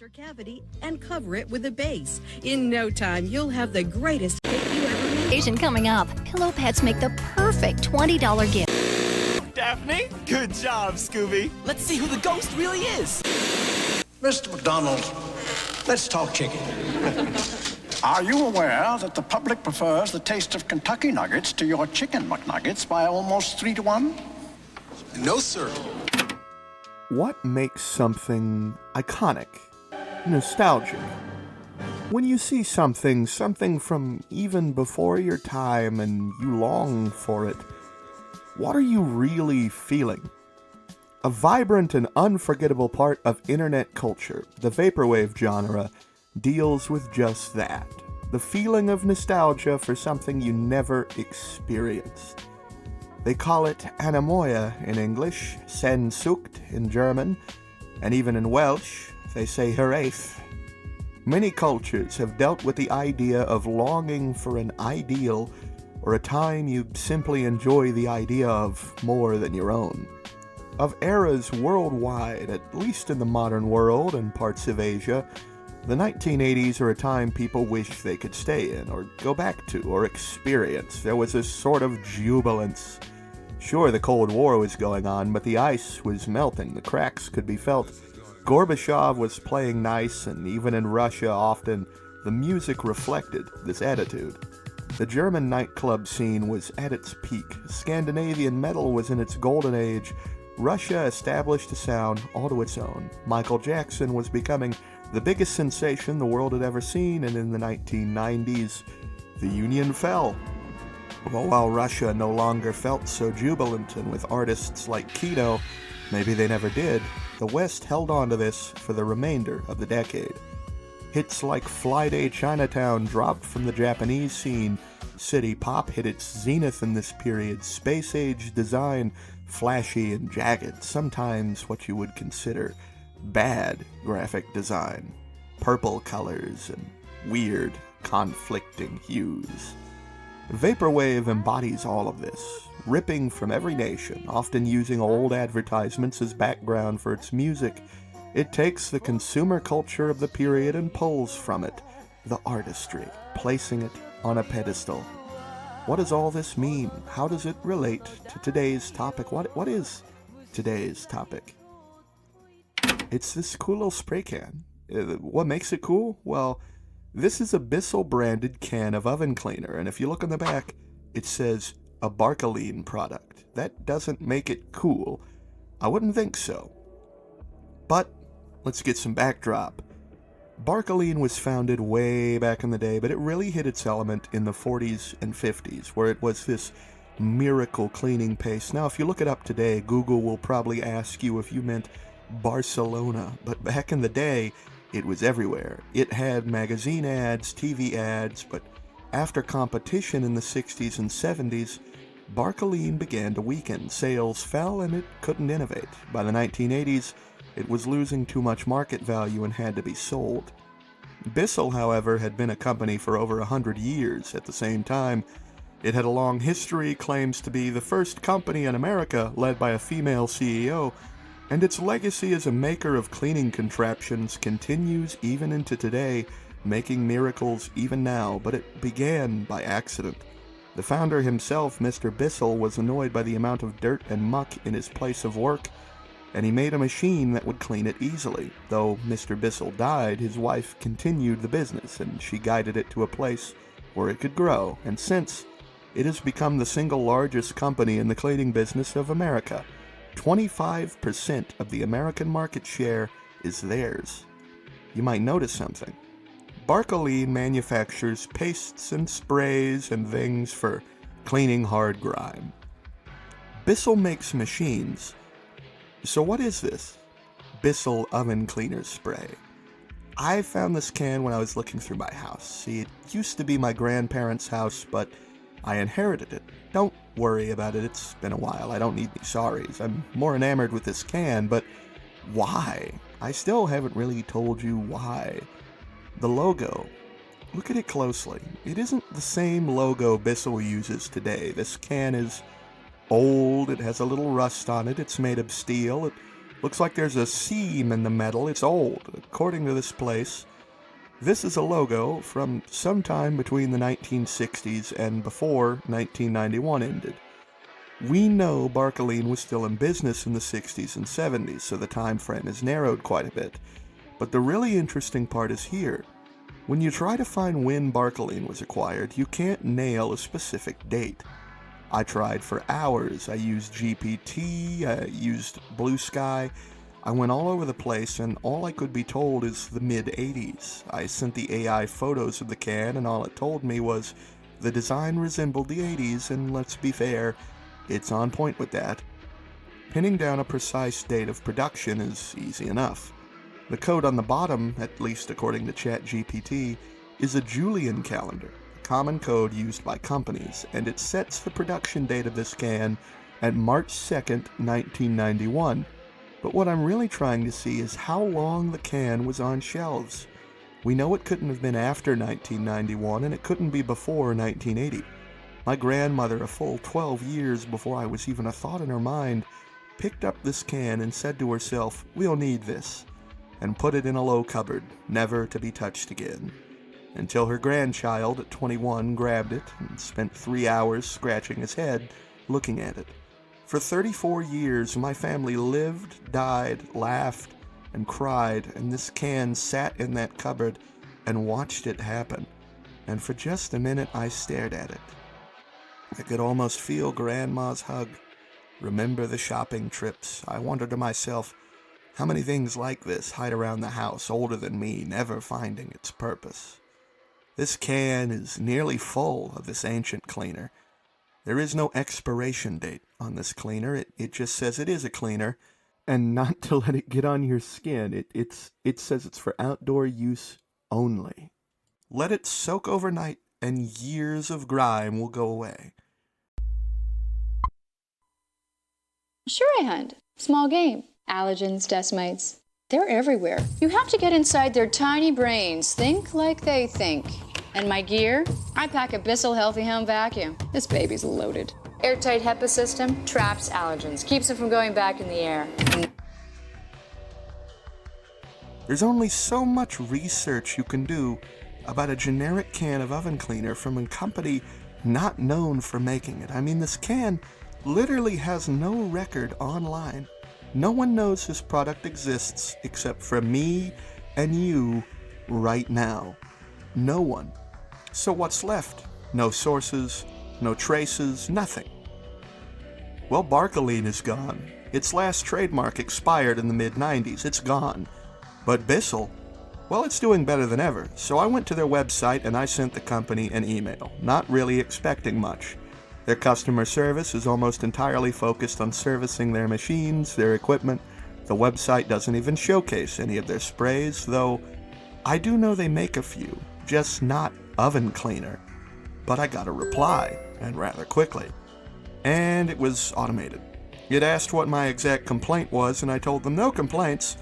center cavity and cover it with a base. In no time, you'll have the greatest gift you ever made. Asian coming up. Pillow pets make the perfect $20 gift. Daphne, good job, Scooby. Let's see who the ghost really is. Mr. McDonald, let's talk chicken. Are you aware that the public prefers the taste of Kentucky Nuggets to your chicken McNuggets by almost 3 to 1? No, sir. What makes something iconic, nostalgic? When you see something from even before your time and you long for it, what are you really feeling? A vibrant and unforgettable part of internet culture, the Vaporwave genre, deals with just that. The feeling of nostalgia for something you never experienced. They call it anemoia in English, Sehnsucht in German, and even in Welsh, they say heraeth. Many cultures have dealt with the idea of longing for an ideal or a time you simply enjoy the idea of more than your own. Of eras worldwide, at least in the modern world and parts of Asia, the 1980s are a time people wish they could stay in, or go back to, or experience. There was a sort of jubilance. Sure, the Cold War was going on, but the ice was melting, the cracks could be felt. Gorbachev was playing nice, and even in Russia often, the music reflected this attitude. The German nightclub scene was at its peak. Scandinavian metal was in its golden age. Russia established a sound all to its own. Michael Jackson was becoming the biggest sensation the world had ever seen, and in the 1990s, the Union fell. Well, while Russia no longer felt so jubilant, and with artists like Kino, maybe they never did, the West held on to this for the remainder of the decade. Hits like Fly Day Chinatown dropped from the Japanese scene. City pop hit its zenith in this period. Space-age design, flashy and jagged, sometimes what you would consider bad graphic design. Purple colors and weird, conflicting hues. Vaporwave embodies all of this, ripping from every nation, often using old advertisements as background for its music. It takes the consumer culture of the period and pulls from it the artistry, placing it on a pedestal. What does all this mean? How does it relate to today's topic? What is today's topic? It's this cool little spray can. What makes it cool? Well, this is a Bissell branded can of oven cleaner, and if you look on the back, it says a Barcolene product. That doesn't make it cool. I wouldn't think so. But let's get some backdrop. Barcolene was founded way back in the day, but it really hit its element in the 40s and 50s, where it was this miracle cleaning paste. Now, if you look it up today, Google will probably ask you if you meant Barcelona, but back in the day, it was everywhere. It had magazine ads, TV ads, but after competition in the 60s and 70s, Barcolene began to weaken. Sales fell and it couldn't innovate. By the 1980s, it was losing too much market value and had to be sold. Bissell, however, had been a company for over 100 years. At the same time, it had a long history, claims to be the first company in America led by a female CEO, and its legacy as a maker of cleaning contraptions continues even into today, making miracles even now, but it began by accident. The founder himself, Mr. Bissell, was annoyed by the amount of dirt and muck in his place of work, and he made a machine that would clean it easily. Though Mr. Bissell died, his wife continued the business, and she guided it to a place where it could grow, and since, it has become the single largest company in the cleaning business of America. 25% of the American market share is theirs. You might notice something. Barcolene manufactures pastes and sprays and things for cleaning hard grime. Bissell makes machines. So what is this? Bissell oven cleaner spray. I found this can when I was looking through my house. See, it used to be my grandparents' house, but I inherited it. Don't worry about it, it's been a while. I don't need any sorries. I'm more enamored with this can, but why? I still haven't really told you why. The logo. Look at it closely. It isn't the same logo Bissell uses today. This can is old, it has a little rust on it, it's made of steel, it Looks like there's a seam in the metal. It's old. According to this place, this is a logo from sometime between the 1960s and before 1991 ended. We know Barcolene was still in business in the 60s and 70s, so the time frame is narrowed quite a bit. But the really interesting part is here. When you try to find when Barcolene was acquired, you can't nail a specific date. I tried for hours. I used GPT, I used Blue Sky. I went all over the place, and all I could be told is the mid-80s. I sent the AI photos of the can, and all it told me was the design resembled the 80s, and let's be fair, it's on point with that. Pinning down a precise date of production is easy enough. The code on the bottom, at least according to ChatGPT, is a Julian calendar, a common code used by companies, and it sets the production date of this can at March 2nd, 1991. But what I'm really trying to see is how long the can was on shelves. We know it couldn't have been after 1991, and it couldn't be before 1980. My grandmother, a full 12 years before I was even a thought in her mind, picked up this can and said to herself, "We'll need this," and put it in a low cupboard, never to be touched again. Until her grandchild at 21 grabbed it and spent 3 hours scratching his head looking at it. For 34 years, my family lived, died, laughed, and cried, and this can sat in that cupboard and watched it happen. And for just a minute, I stared at it. I could almost feel Grandma's hug. Remember the shopping trips. I wondered to myself, how many things like this hide around the house, older than me, never finding its purpose? This can is nearly full of this ancient cleaner. There is no expiration date on this cleaner. It just says it is a cleaner, and not to let it get on your skin. It says it's for outdoor use only. Let it soak overnight, and years of grime will go away. Sure I hunt. Small game. Allergens, dust mites. They're everywhere. You have to get inside their tiny brains. Think like they think. And my gear? I pack a Bissell Healthy Home vacuum. This baby's loaded. Airtight HEPA system traps allergens, keeps them from going back in the air. There's only so much research you can do about a generic can of oven cleaner from a company not known for making it. I mean, this can literally has no record online. No one knows this product exists except for me and you right now. No one. So what's left? No sources, no traces, nothing. Well, Barcolene is gone. Its last trademark expired in the mid-90s. It's gone. But Bissell, well, it's doing better than ever. So I went to their website and I sent the company an email, not really expecting much. Their customer service is almost entirely focused on servicing their machines, their equipment. The website doesn't even showcase any of their sprays, though I do know they make a few, just not oven cleaner. But I got a reply, and rather quickly. And it was automated. It asked what my exact complaint was, and I told them no complaints.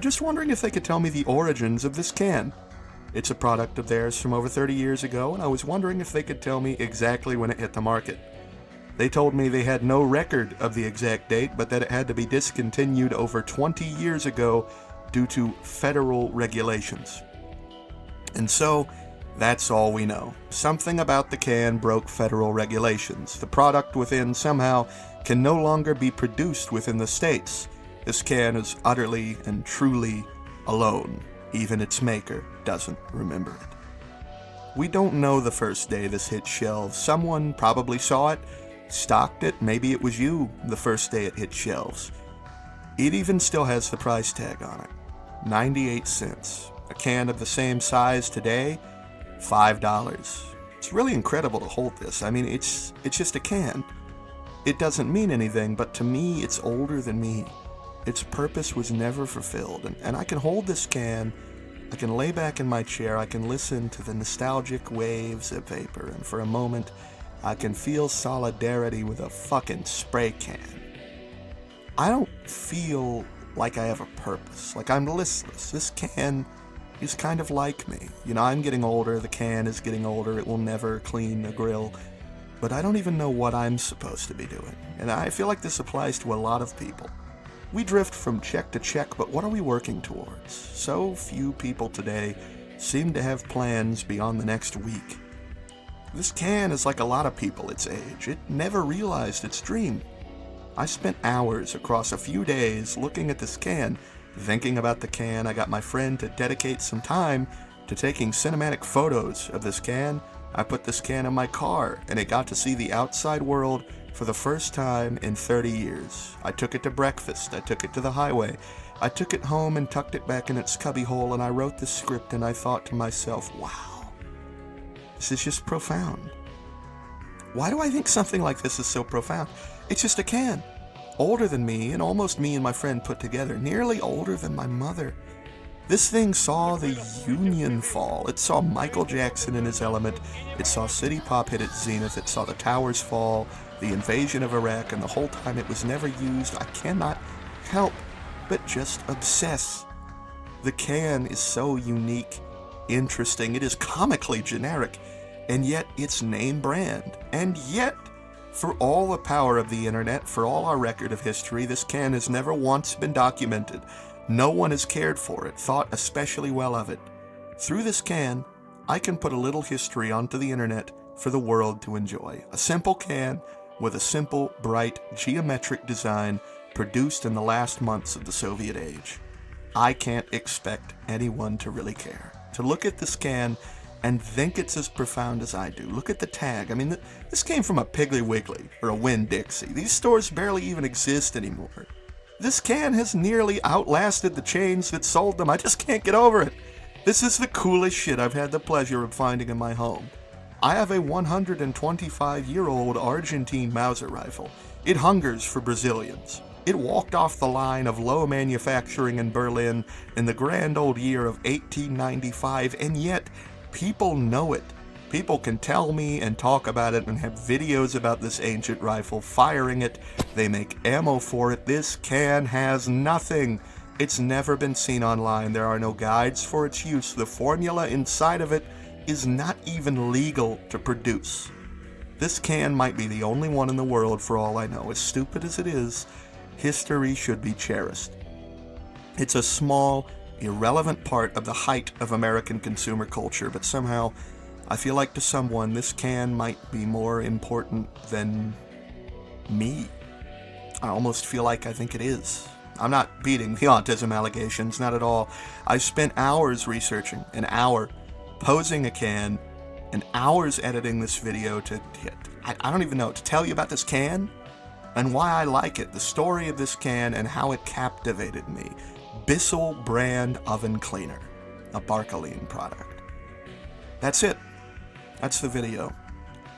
Just wondering if they could tell me the origins of this can. It's a product of theirs from over 30 years ago, and I was wondering if they could tell me exactly when it hit the market. They told me they had no record of the exact date, but that it had to be discontinued over 20 years ago due to federal regulations. And so, that's all we know. Something about the can broke federal regulations. The product within somehow can no longer be produced within the states. This can is utterly and truly alone. Even its maker doesn't remember it. We don't know the first day this hit shelves. Someone probably saw it, stocked it. Maybe it was you the first day it hit shelves. It even still has the price tag on it. 98 cents. A can of the same size today, $5. It's really incredible to hold this. I mean, it's just a can. It doesn't mean anything, but to me, it's older than me. Its purpose was never fulfilled, and I can hold this can, I can lay back in my chair, I can listen to the nostalgic waves of vapor, and for a moment, I can feel solidarity with a fucking spray can. I don't feel like I have a purpose, like I'm listless. This can is kind of like me. You know, I'm getting older, the can is getting older, it will never clean the grill, but I don't even know what I'm supposed to be doing. And I feel like this applies to a lot of people. We drift from check to check, but what are we working towards? So few people today seem to have plans beyond the next week. This can is like a lot of people its age. It never realized its dream. I spent hours across a few days looking at this can, thinking about the can. I got my friend to dedicate some time to taking cinematic photos of this can. I put this can in my car, and it got to see the outside world for the first time in 30 years. I took it to breakfast. I took it to the highway. I took it home and tucked it back in its cubbyhole, and I wrote the script, and I thought to myself, wow, this is just profound. Why do I think something like this is so profound? It's just a can. Older than me, and almost me and my friend put together. Nearly older than my mother. This thing saw the Union fall. It saw Michael Jackson in his element. It saw City Pop hit its zenith. It saw the towers fall, the invasion of Iraq, and the whole time it was never used. I cannot help but just obsess. The can is so unique, interesting. It is comically generic, and yet it's name brand. And yet, for all the power of the internet, for all our record of history, this can has never once been documented. No one has cared for it, thought especially well of it. Through this can, I can put a little history onto the internet for the world to enjoy. A simple can with a simple, bright, geometric design produced in the last months of the Soviet age. I can't expect anyone to really care. To look at this can and think it's as profound as I do. Look at the tag. I mean, this came from a Piggly Wiggly or a Winn-Dixie. These stores barely even exist anymore. This can has nearly outlasted the chains that sold them. I just can't get over it. This is the coolest shit I've had the pleasure of finding in my home. I have a 125-year-old Argentine Mauser rifle. It hungers for Brazilians. It walked off the line of low manufacturing in Berlin in the grand old year of 1895, and yet people know it. People can tell me and talk about it and have videos about this ancient rifle, firing it. They make ammo for it. This can has nothing. It's never been seen online. There are no guides for its use. The formula inside of it is not even legal to produce. This can might be the only one in the world for all I know. As stupid as it is, history should be cherished. It's a small, irrelevant part of the height of American consumer culture, but somehow I feel like to someone this can might be more important than me. I almost feel like I think it is. I'm not beating the autism allegations, not at all. I spent hours researching, an hour posing a can, and hours editing this video to I don't even know, to tell you about this can and why I like it, the story of this can and how it captivated me. Bissell brand oven cleaner, a Barcolene product. That's it. That's the video.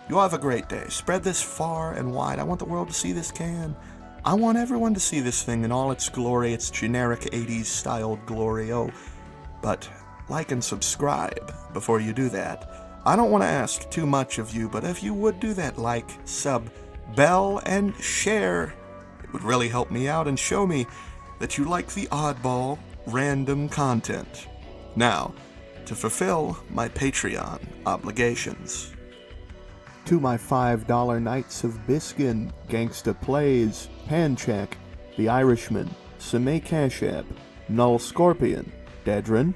You have a great day. Spread this far and wide. I want the world to see this can. I want everyone to see this thing in all its glory, its generic 80s styled glory. Oh, but like and subscribe before you do that. I don't want to ask too much of you, but if you would do that, like, sub, bell, and share, it would really help me out and show me that you like the oddball, random content. Now, to fulfill my Patreon obligations. To my $5 Knights of Biskin, Gangsta Plays, Pancheck, The Irishman, Sime Kashab, Null Scorpion, Dedrin,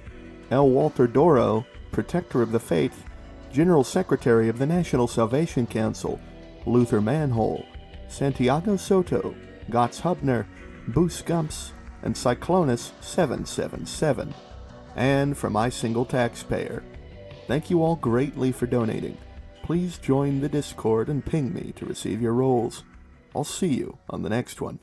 L. Walter Doro, Protector of the Faith, General Secretary of the National Salvation Council, Luther Manhole, Santiago Soto, Gotts Hubner, Boos Gumps, and Cyclonus 777. And for my single taxpayer. Thank you all greatly for donating. Please join the Discord and ping me to receive your rolls. I'll see you on the next one.